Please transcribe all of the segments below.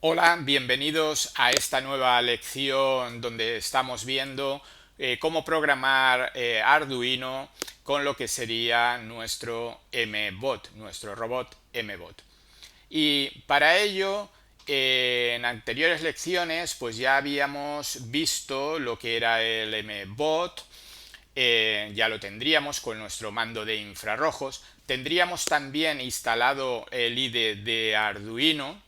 Hola, bienvenidos a esta nueva lección donde estamos viendo cómo programar Arduino con lo que sería nuestro MBot, nuestro robot MBot. Y para ello, en anteriores lecciones, pues ya habíamos visto lo que era el MBot, ya lo tendríamos con nuestro mando de infrarrojos. Tendríamos también instalado el IDE de Arduino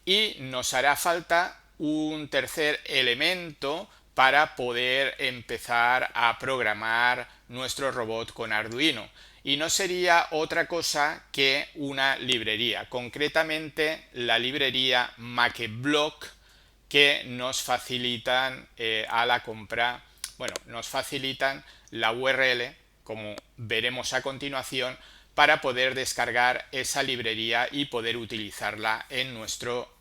y nos hará falta un tercer elemento para poder empezar a programar nuestro robot con Arduino. Y no sería otra cosa que una librería, concretamente la librería MakeBlock, que nos facilitan a la compra, bueno, nos facilitan la URL, como veremos a continuación, para poder descargar esa librería y poder utilizarla en nuestro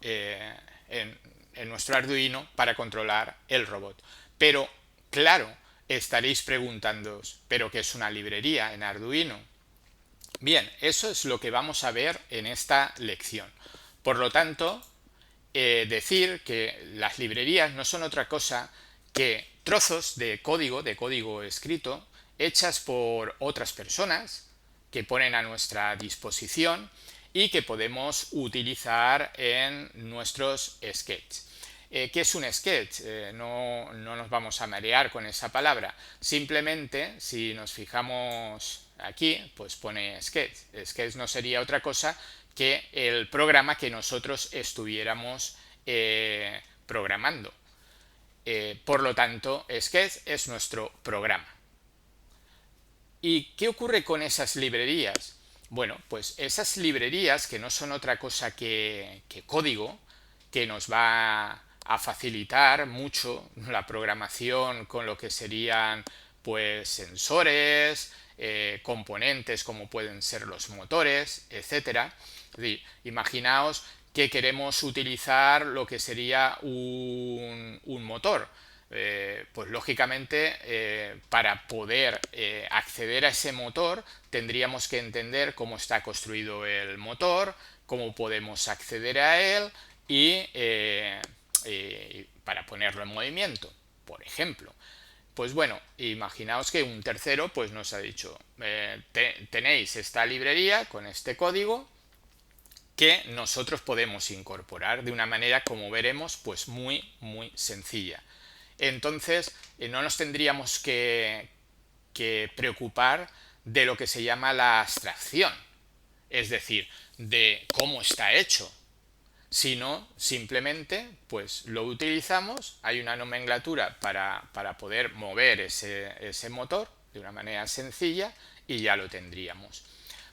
Arduino para controlar el robot. Pero, claro, estaréis preguntándoos, ¿pero qué es una librería en Arduino? Bien, eso es lo que vamos a ver en esta lección. Por lo tanto, decir que las librerías no son otra cosa que trozos de código escrito, hechas por otras personas que ponen a nuestra disposición y que podemos utilizar en nuestros sketches. ¿Qué es un sketch? No nos vamos a marear con esa palabra. Simplemente, si nos fijamos aquí, pues pone sketch. Sketch no sería otra cosa que el programa que nosotros estuviéramos programando. Por lo tanto, Sketch es nuestro programa. ¿Y qué ocurre con esas librerías? Bueno, pues esas librerías, que no son otra cosa que código, que nos va a facilitar mucho la programación con lo que serían pues sensores, componentes como pueden ser los motores, etcétera. Es decir, imaginaos que queremos utilizar lo que sería un motor. Pues lógicamente para poder acceder a ese motor tendríamos que entender cómo está construido el motor, cómo podemos acceder a él y para ponerlo en movimiento, por ejemplo. Pues bueno, imaginaos que un tercero pues nos ha dicho, tenéis esta librería con este código que nosotros podemos incorporar de una manera, como veremos, pues muy sencilla. Entonces, no nos tendríamos que preocupar de lo que se llama la abstracción, es decir, de cómo está hecho, sino simplemente pues lo utilizamos, hay una nomenclatura para poder mover ese motor de una manera sencilla y ya lo tendríamos.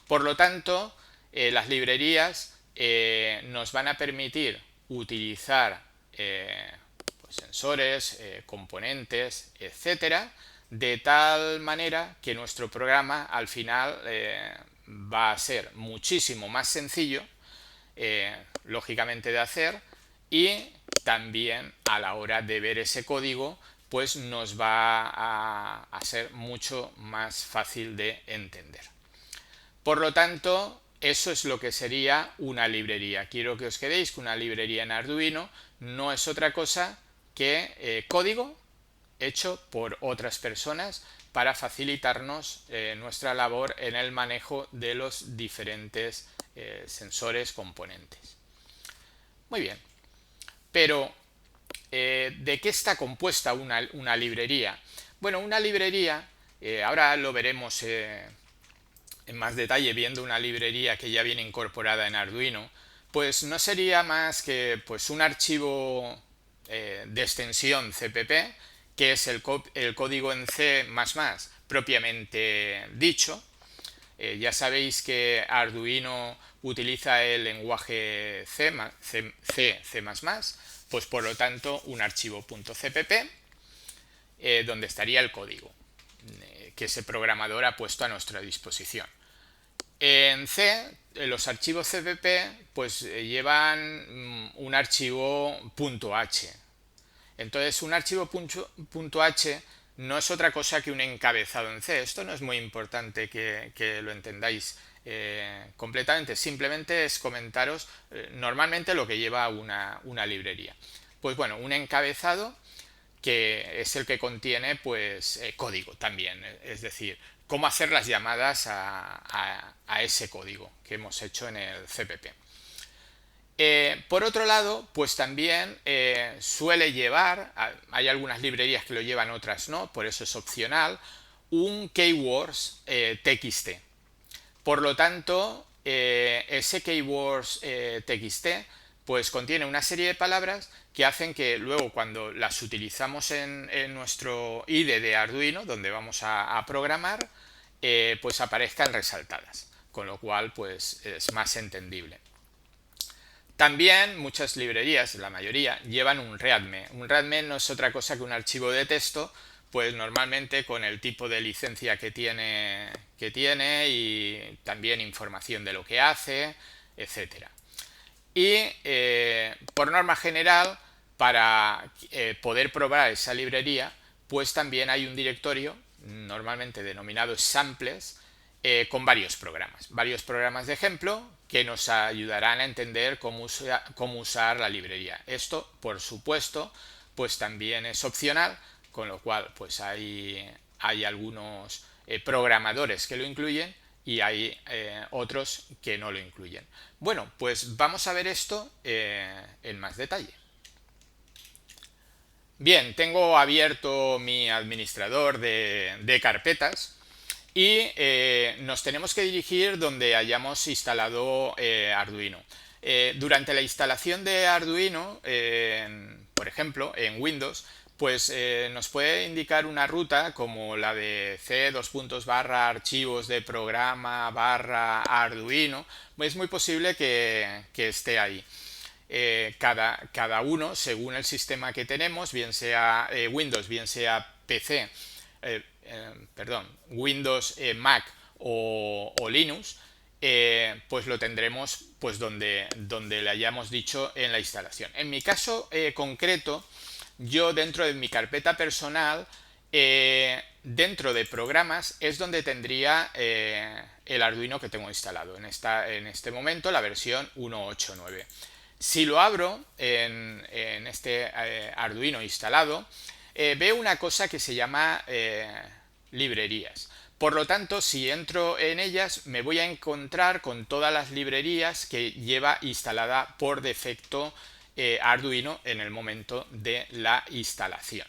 Por lo tanto, las librerías nos van a permitir utilizar pues, sensores, componentes, etcétera, de tal manera que nuestro programa al final va a ser muchísimo más sencillo, lógicamente de hacer, y también a la hora de ver ese código pues nos va a ser mucho más fácil de entender. Por lo tanto, eso es lo que sería una librería. Quiero que os quedéis que una librería en Arduino no es otra cosa que código hecho por otras personas para facilitarnos nuestra labor en el manejo de los diferentes sensores componentes. Muy bien, pero ¿de qué está compuesta una librería? Bueno, una librería, ahora lo veremos en más detalle viendo una librería que ya viene incorporada en Arduino, pues no sería más que pues, un archivo de extensión CPP, que es el código en C++ propiamente dicho. Ya sabéis que Arduino utiliza el lenguaje C++, pues por lo tanto un archivo .cpp donde estaría el código que ese programador ha puesto a nuestra disposición. En C, los archivos CPP pues llevan un archivo .h. Entonces, un archivo .h no es otra cosa que un encabezado en C. Esto no es muy importante que lo entendáis completamente. Simplemente es comentaros normalmente lo que lleva una librería. Pues bueno, un encabezado que es el que contiene pues código también, es decir, cómo hacer las llamadas a ese código que hemos hecho en el CPP. Por otro lado, pues también suele llevar, hay algunas librerías que lo llevan, otras no, por eso es opcional, un keywords TXT. Por lo tanto, ese keywords TXT pues contiene una serie de palabras que hacen que luego cuando las utilizamos en nuestro IDE de Arduino, donde vamos a programar, pues aparezcan resaltadas, con lo cual pues es más entendible. También muchas librerías, la mayoría, llevan un readme. Un readme no es otra cosa que un archivo de texto, pues normalmente con el tipo de licencia que tiene y también información de lo que hace, etcétera. Y por norma general, para poder probar esa librería, pues también hay un directorio, normalmente denominado samples, con varios programas de ejemplo que nos ayudarán a entender cómo usar la librería. Esto, por supuesto, pues también es opcional, con lo cual pues hay algunos programadores que lo incluyen y hay otros que no lo incluyen. Bueno, pues vamos a ver esto en más detalle. Bien, tengo abierto mi administrador de carpetas y nos tenemos que dirigir donde hayamos instalado Arduino. Durante la instalación de Arduino, por ejemplo, en Windows, pues nos puede indicar una ruta como la de c:/archivos de programa /Arduino. Es muy posible que esté ahí. Cada uno, según el sistema que tenemos, bien sea Windows, bien sea PC, Windows, Mac o Linux, pues lo tendremos pues donde le hayamos dicho en la instalación. En mi caso concreto, yo dentro de mi carpeta personal, dentro de programas, es donde tendría el Arduino que tengo instalado. En este momento la versión 1.8.9. Si lo abro en este Arduino instalado, veo una cosa que se llama librerías. Por lo tanto, si entro en ellas, me voy a encontrar con todas las librerías que lleva instalada por defecto Arduino en el momento de la instalación.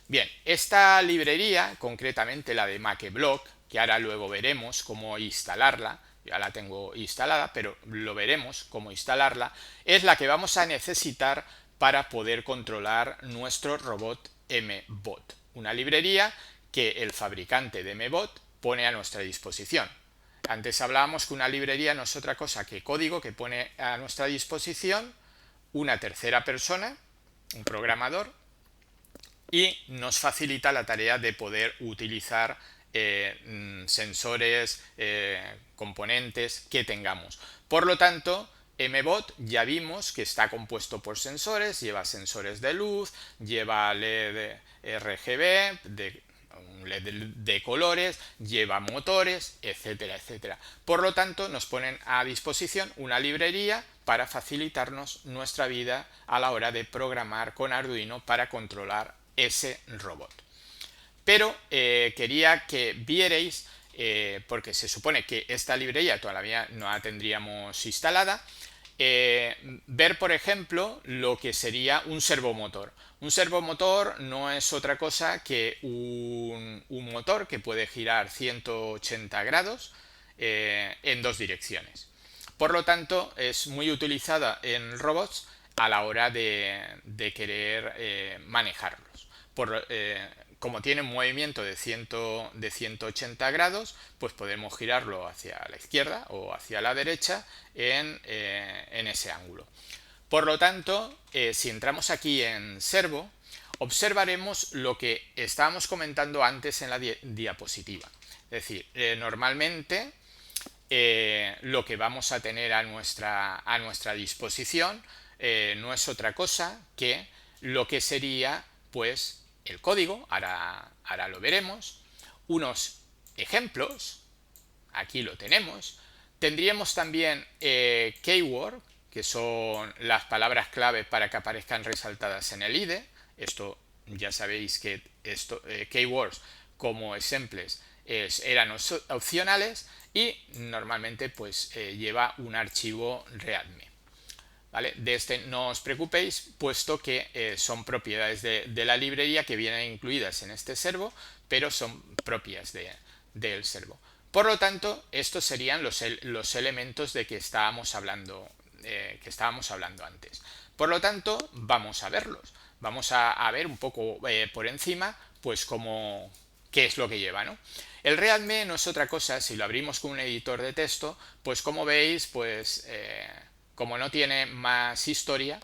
Bien, esta librería, concretamente la de MakeBlock, que ahora luego veremos cómo instalarla, ya la tengo instalada, pero lo veremos cómo instalarla, es la que vamos a necesitar para poder controlar nuestro robot MBot. Una librería que el fabricante de MBot pone a nuestra disposición. Antes hablábamos que una librería no es otra cosa que código que pone a nuestra disposición una tercera persona, un programador, y nos facilita la tarea de poder utilizar sensores, componentes que tengamos. Por lo tanto, MBot ya vimos que está compuesto por sensores, lleva sensores de luz, lleva LED RGB, un LED de colores, lleva motores, etcétera, etcétera. Por lo tanto, nos ponen a disposición una librería para facilitarnos nuestra vida a la hora de programar con Arduino para controlar ese robot. Pero quería que vierais, porque se supone que esta librería todavía no la tendríamos instalada, ver por ejemplo lo que sería un servomotor. Un servomotor no es otra cosa que un motor que puede girar 180 grados en dos direcciones. Por lo tanto, es muy utilizada en robots a la hora de querer manejarlos. Como tiene un movimiento de 180 grados, pues podemos girarlo hacia la izquierda o hacia la derecha en ese ángulo. Por lo tanto, si entramos aquí en servo, observaremos lo que estábamos comentando antes en la diapositiva. Es decir, normalmente lo que vamos a tener a nuestra disposición no es otra cosa que lo que sería pues el código, ahora lo veremos, unos ejemplos, aquí lo tenemos, Tendríamos también keyword, que son las palabras clave para que aparezcan resaltadas en el IDE. Esto ya sabéis que keywords como ejemplos eran opcionales y normalmente pues lleva un archivo readme. ¿Vale? De este no os preocupéis, puesto que son propiedades de la librería que vienen incluidas en este servo, pero son propias del servo. Por lo tanto, estos serían los elementos de que estábamos hablando antes. Por lo tanto, vamos a verlos. Vamos a ver un poco por encima, pues qué es lo que lleva, ¿no? El readme no es otra cosa, si lo abrimos con un editor de texto, pues como veis, pues como no tiene más historia,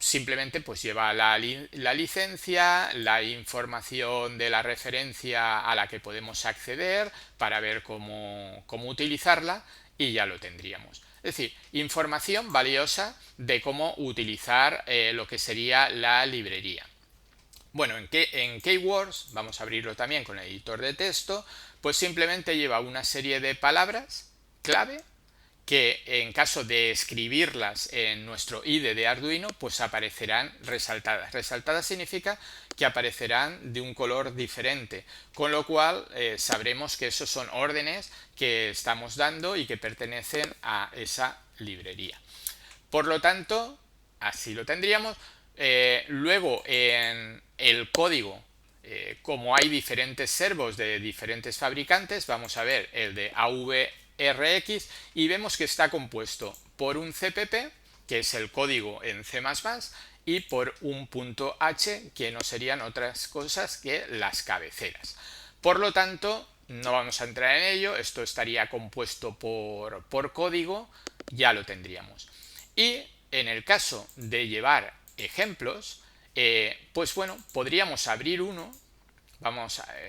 simplemente pues lleva la licencia, la información de la referencia a la que podemos acceder para ver cómo utilizarla y ya lo tendríamos. Es decir, información valiosa de cómo utilizar lo que sería la librería. Bueno, en Keywords, vamos a abrirlo también con el editor de texto, pues simplemente lleva una serie de palabras clave que en caso de escribirlas en nuestro IDE de Arduino, pues aparecerán resaltadas. Resaltadas significa que aparecerán de un color diferente, con lo cual sabremos que esos son órdenes que estamos dando y que pertenecen a esa librería. Por lo tanto, así lo tendríamos. Luego, en el código, como hay diferentes servos de diferentes fabricantes, vamos a ver el de AVRX y vemos que está compuesto por un CPP, que es el código en C++, y por un .h, que no serían otras cosas que las cabeceras. Por lo tanto, no vamos a entrar en ello, esto estaría compuesto por código, ya lo tendríamos. Y en el caso de llevar ejemplos, pues bueno, podríamos abrir uno.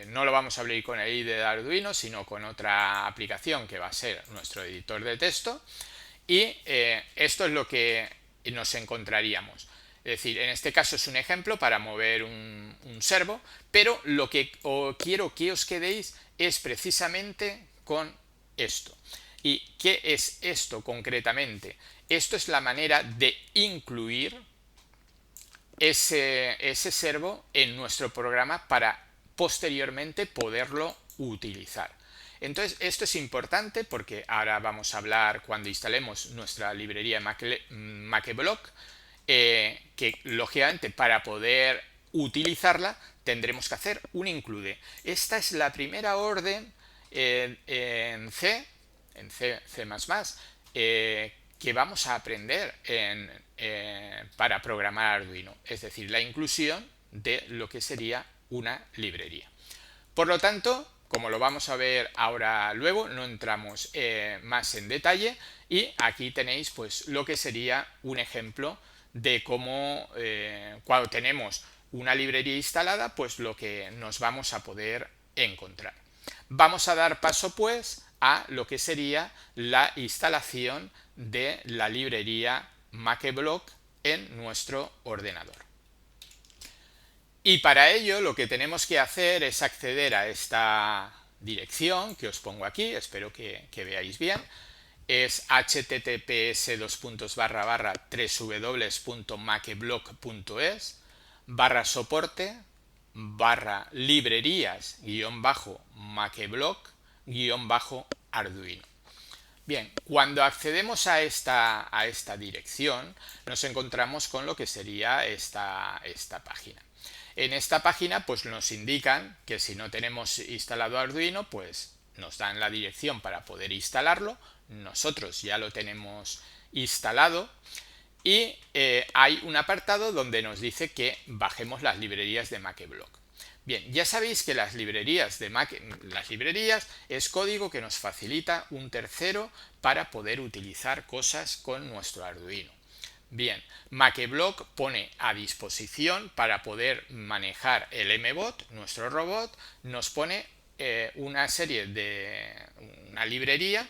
No lo vamos a abrir con el IDE de Arduino, sino con otra aplicación que va a ser nuestro editor de texto. Y esto es lo que nos encontraríamos. Es decir, en este caso es un ejemplo para mover un servo, pero lo que quiero que os quedéis es precisamente con esto. ¿Y qué es esto concretamente? Esto es la manera de incluir ese servo en nuestro programa para posteriormente poderlo utilizar. Entonces, esto es importante porque ahora vamos a hablar cuando instalemos nuestra librería Makeblock, que lógicamente para poder utilizarla tendremos que hacer un include. Esta es la primera orden en C, C++, que vamos a aprender para programar Arduino, es decir, la inclusión de lo que sería una librería. Por lo tanto, como lo vamos a ver ahora luego, no entramos más en detalle y aquí tenéis pues lo que sería un ejemplo de cómo cuando tenemos una librería instalada, pues lo que nos vamos a poder encontrar. Vamos a dar paso pues a lo que sería la instalación de la librería Makeblock en nuestro ordenador. Y para ello lo que tenemos que hacer es acceder a esta dirección que os pongo aquí, espero que veáis bien. Es https://www.makeblock.es /soporte /librerías /makeblock-arduino. Bien, cuando accedemos a esta dirección nos encontramos con lo que sería esta página. En esta página pues nos indican que si no tenemos instalado Arduino pues nos dan la dirección para poder instalarlo. Nosotros ya lo tenemos instalado y hay un apartado donde nos dice que bajemos las librerías de Makeblock. Bien, ya sabéis que las librerías es código que nos facilita un tercero para poder utilizar cosas con nuestro Arduino. Bien, Makeblock pone a disposición para poder manejar el MBOT, nuestro robot, nos pone una librería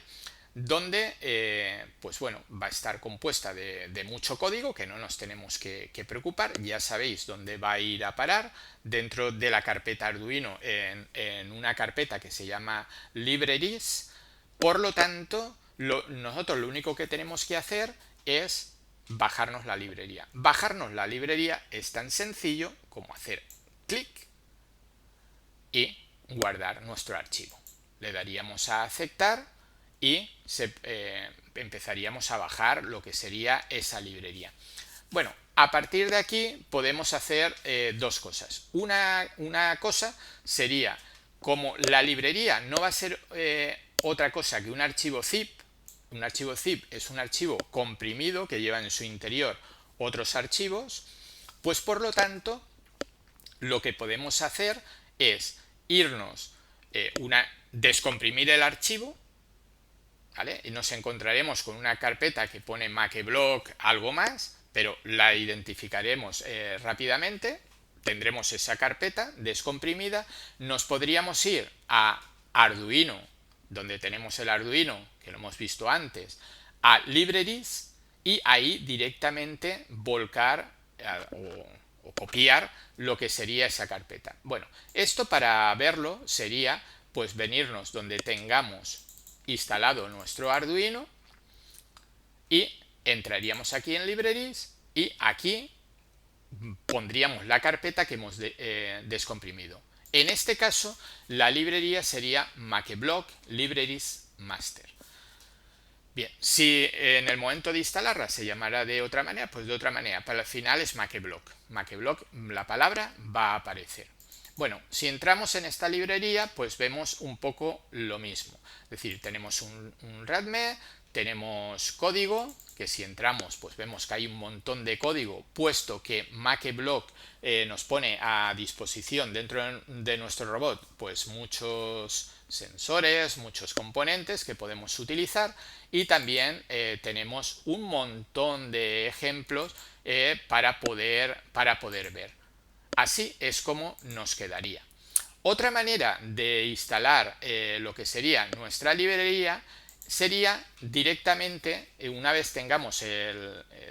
donde pues bueno, va a estar compuesta de mucho código que no nos tenemos que preocupar. Ya sabéis dónde va a ir a parar, dentro de la carpeta Arduino, en una carpeta que se llama Libraries. Por lo tanto, nosotros lo único que tenemos que hacer es bajarnos la librería. Bajarnos la librería es tan sencillo como hacer clic y guardar nuestro archivo. Le daríamos a aceptar y empezaríamos a bajar lo que sería esa librería. Bueno, a partir de aquí podemos hacer dos cosas. Una cosa sería, como la librería no va a ser otra cosa que un archivo zip es un archivo comprimido que lleva en su interior otros archivos, pues por lo tanto lo que podemos hacer es irnos, descomprimir el archivo, ¿vale? Y nos encontraremos con una carpeta que pone makeblock algo más, pero la identificaremos rápidamente. Tendremos esa carpeta descomprimida. Nos podríamos ir a Arduino, donde tenemos el Arduino, que lo hemos visto antes, a Libraries, y ahí directamente volcar o copiar lo que sería esa carpeta. Bueno, esto para verlo sería pues venirnos donde tengamos instalado nuestro Arduino y entraríamos aquí en Libraries y aquí pondríamos la carpeta que hemos descomprimido. En este caso, la librería sería makeblock libraries master. Bien, si en el momento de instalarla se llamara de otra manera, pues de otra manera. Para el final es makeblock. Makeblock, la palabra va a aparecer. Bueno, si entramos en esta librería, pues vemos un poco lo mismo. Es decir, tenemos un readme, tenemos código, que si entramos, pues vemos que hay un montón de código, puesto que makeblock nos pone a disposición dentro de nuestro robot, pues muchos sensores, muchos componentes que podemos utilizar, y también tenemos un montón de ejemplos para poder ver. Así es como nos quedaría. Otra manera de instalar lo que sería nuestra librería sería directamente, una vez tengamos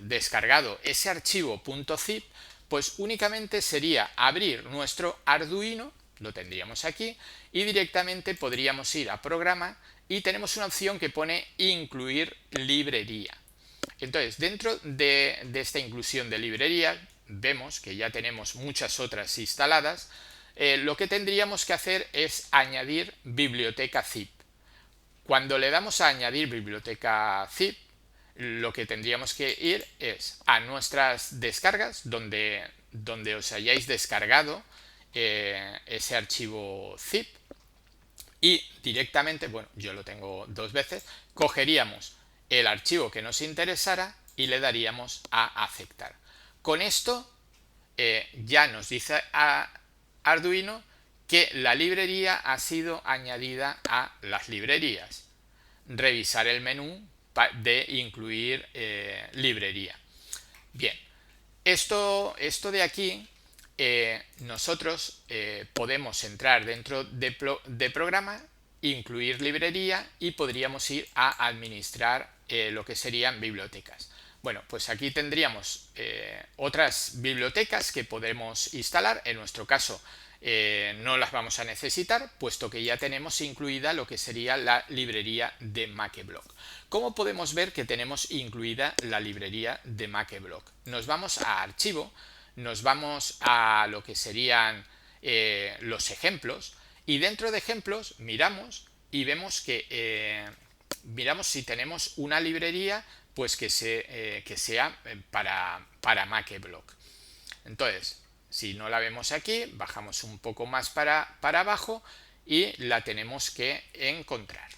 descargado ese archivo .zip, pues únicamente sería abrir nuestro Arduino, lo tendríamos aquí, y directamente podríamos ir a programa y tenemos una opción que pone incluir librería. Entonces, dentro de esta inclusión de librería, vemos que ya tenemos muchas otras instaladas. Lo que tendríamos que hacer es añadir biblioteca zip. Cuando le damos a añadir biblioteca zip, lo que tendríamos que ir es a nuestras descargas, donde os hayáis descargado ese archivo zip, y directamente, bueno, yo lo tengo dos veces, cogeríamos el archivo que nos interesara y le daríamos a aceptar. Con esto ya nos dice a Arduino que la librería ha sido añadida a las librerías. Revisar el menú de incluir librería. Bien, esto de aquí, nosotros podemos entrar dentro de programa, incluir librería y podríamos ir a administrar lo que serían bibliotecas. Bueno, pues aquí tendríamos otras bibliotecas que podemos instalar. En nuestro caso no las vamos a necesitar, puesto que ya tenemos incluida lo que sería la librería de makeblock. ¿Cómo podemos ver que tenemos incluida la librería de makeblock? Nos vamos a archivo, nos vamos a lo que serían los ejemplos, y dentro de ejemplos miramos y vemos que miramos si tenemos una librería pues que sea para makeblock. Entonces, si no la vemos aquí, bajamos un poco más para abajo y la tenemos que encontrar.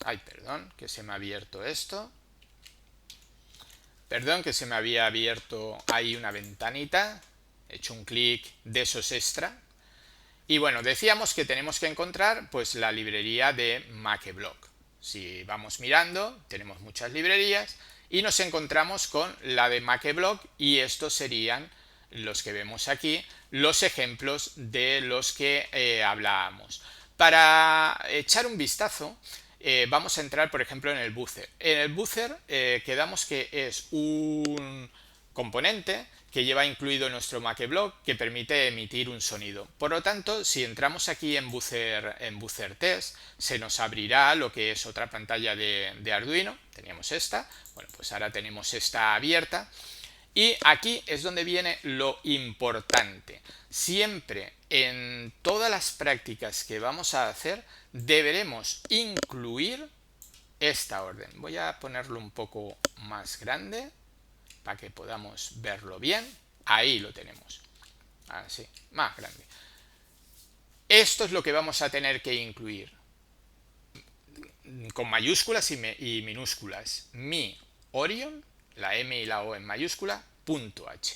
Ay, perdón, que se me ha abierto esto. Perdón, que se me había abierto ahí una ventanita. He hecho un clic de esos extra. Y bueno, decíamos que tenemos que encontrar pues la librería de makeblock. Si vamos mirando, tenemos muchas librerías y nos encontramos con la de makeblock, y estos serían los que vemos aquí, los ejemplos de los que hablábamos. Para echar un vistazo, vamos a entrar, por ejemplo, en el buzzer. En el buzzer quedamos que es un componente que lleva incluido nuestro MakeBlock que permite emitir un sonido. Por lo tanto, si entramos aquí en Buzzer Test, se nos abrirá lo que es otra pantalla de Arduino. Teníamos esta, bueno, pues ahora tenemos esta abierta. Y aquí es donde viene lo importante. Siempre en todas las prácticas que vamos a hacer deberemos incluir esta orden. Voy a ponerlo un poco más grande para que podamos verlo bien. Ahí lo tenemos. Así, más grande. Esto es lo que vamos a tener que incluir. Con mayúsculas y minúsculas. Mi Orion, la M y la O en mayúscula, .h.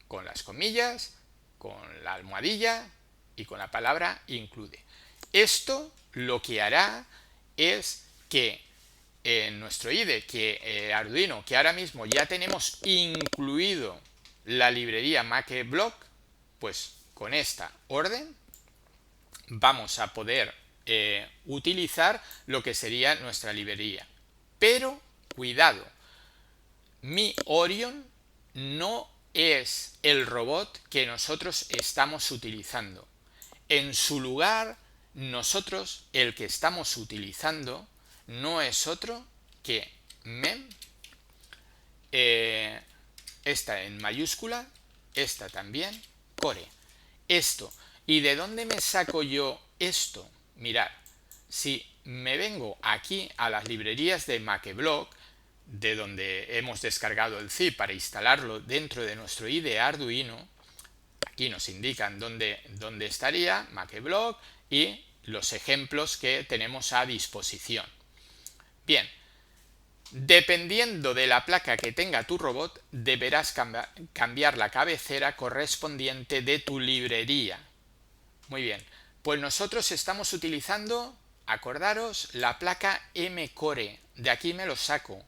Con las comillas, con la almohadilla y con la palabra include. Esto lo que hará es que en nuestro IDE, Arduino, que ahora mismo ya tenemos incluido la librería MakeBlock, pues con esta orden vamos a poder utilizar lo que sería nuestra librería. Pero, cuidado, Mi Orion no es el robot que nosotros estamos utilizando. En su lugar, nosotros el que estamos utilizando no es otro que mem, esta en mayúscula, esta también, core. Esto. ¿Y de dónde me saco yo esto? Mirad, si me vengo aquí a las librerías de MakeBlock, de donde hemos descargado el zip para instalarlo dentro de nuestro IDE Arduino, aquí nos indican dónde estaría MakeBlock y los ejemplos que tenemos a disposición. Bien, dependiendo de la placa que tenga tu robot, deberás cambiar la cabecera correspondiente de tu librería. Muy bien, pues nosotros estamos utilizando, acordaros, la placa M-Core. De aquí me lo saco.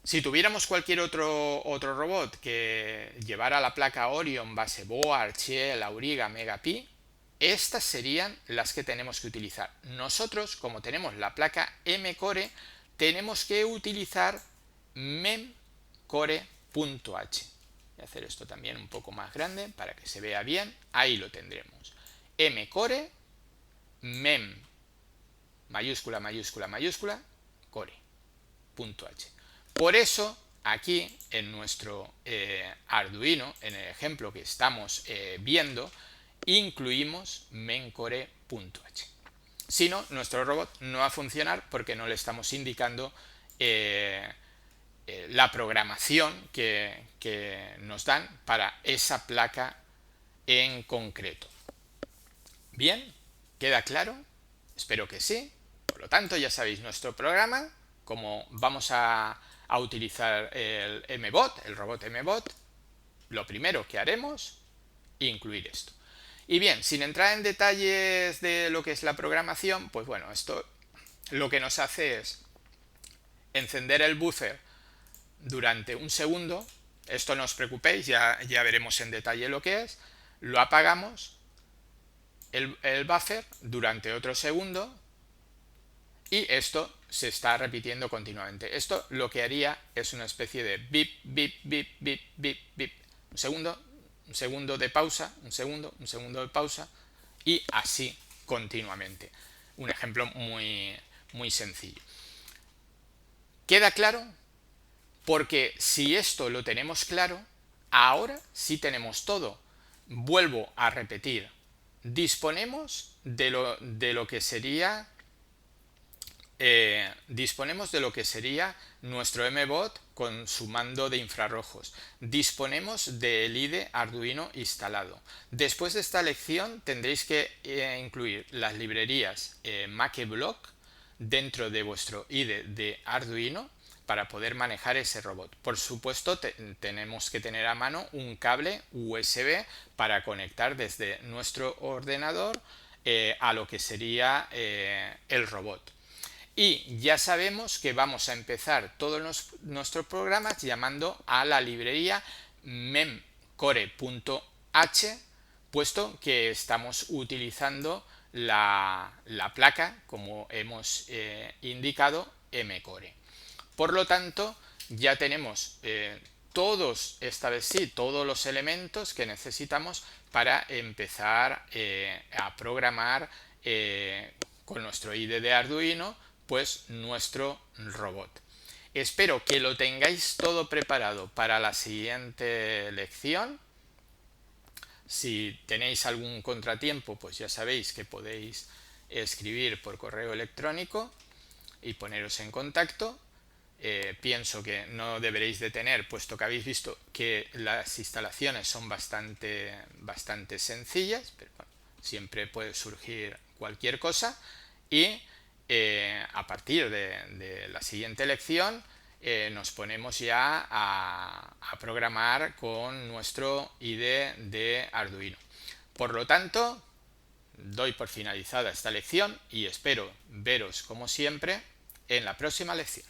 Si tuviéramos cualquier otro robot que llevara la placa Orion, base Board, Shell, Auriga, Megapi, estas serían las que tenemos que utilizar. Nosotros, como tenemos la placa M-Core, tenemos que utilizar memcore.h. Voy a hacer esto también un poco más grande para que se vea bien. Ahí lo tendremos. mcore, mem, mayúscula, mayúscula, mayúscula, core.h. Por eso, aquí en nuestro Arduino, en el ejemplo que estamos viendo, incluimos memcore.h. Si no, nuestro robot no va a funcionar porque no le estamos indicando la programación que nos dan para esa placa en concreto. Bien, ¿queda claro? Espero que sí. Por lo tanto, ya sabéis nuestro programa, como vamos a utilizar el MBot, el robot MBot, lo primero que haremos, incluir esto. Y bien, sin entrar en detalles de lo que es la programación, pues bueno, esto lo que nos hace es encender el buzzer durante un segundo. Esto no os preocupéis, ya veremos en detalle lo que es. Lo apagamos, el buffer, durante otro segundo, y esto se está repitiendo continuamente. Esto lo que haría es una especie de bip, bip, bip, bip, bip, bip. Un segundo de pausa, un segundo de pausa, y así continuamente. Un ejemplo muy, muy sencillo. ¿Queda claro? Porque si esto lo tenemos claro, ahora sí tenemos todo. Vuelvo a repetir. Disponemos de lo que sería nuestro MBot con su mando de infrarrojos. Disponemos del IDE Arduino instalado. Después de esta lección tendréis que incluir las librerías MakeBlock dentro de vuestro IDE de Arduino para poder manejar ese robot. Por supuesto, tenemos que tener a mano un cable USB para conectar desde nuestro ordenador a lo que sería el robot. Y ya sabemos que vamos a empezar todos nuestros programas llamando a la librería memcore.h, puesto que estamos utilizando la placa, como hemos indicado, M-Core. Por lo tanto, ya tenemos esta vez sí, todos los elementos que necesitamos para empezar a programar con nuestro IDE de Arduino, pues nuestro robot. Espero que lo tengáis todo preparado para la siguiente lección. Si tenéis algún contratiempo, pues ya sabéis que podéis escribir por correo electrónico y poneros en contacto. Pienso que no deberéis de tener, puesto que habéis visto que las instalaciones son bastante sencillas, pero bueno, siempre puede surgir cualquier cosa. Y a partir de la siguiente lección nos ponemos ya a programar con nuestro IDE de Arduino. Por lo tanto, doy por finalizada esta lección y espero veros como siempre en la próxima lección.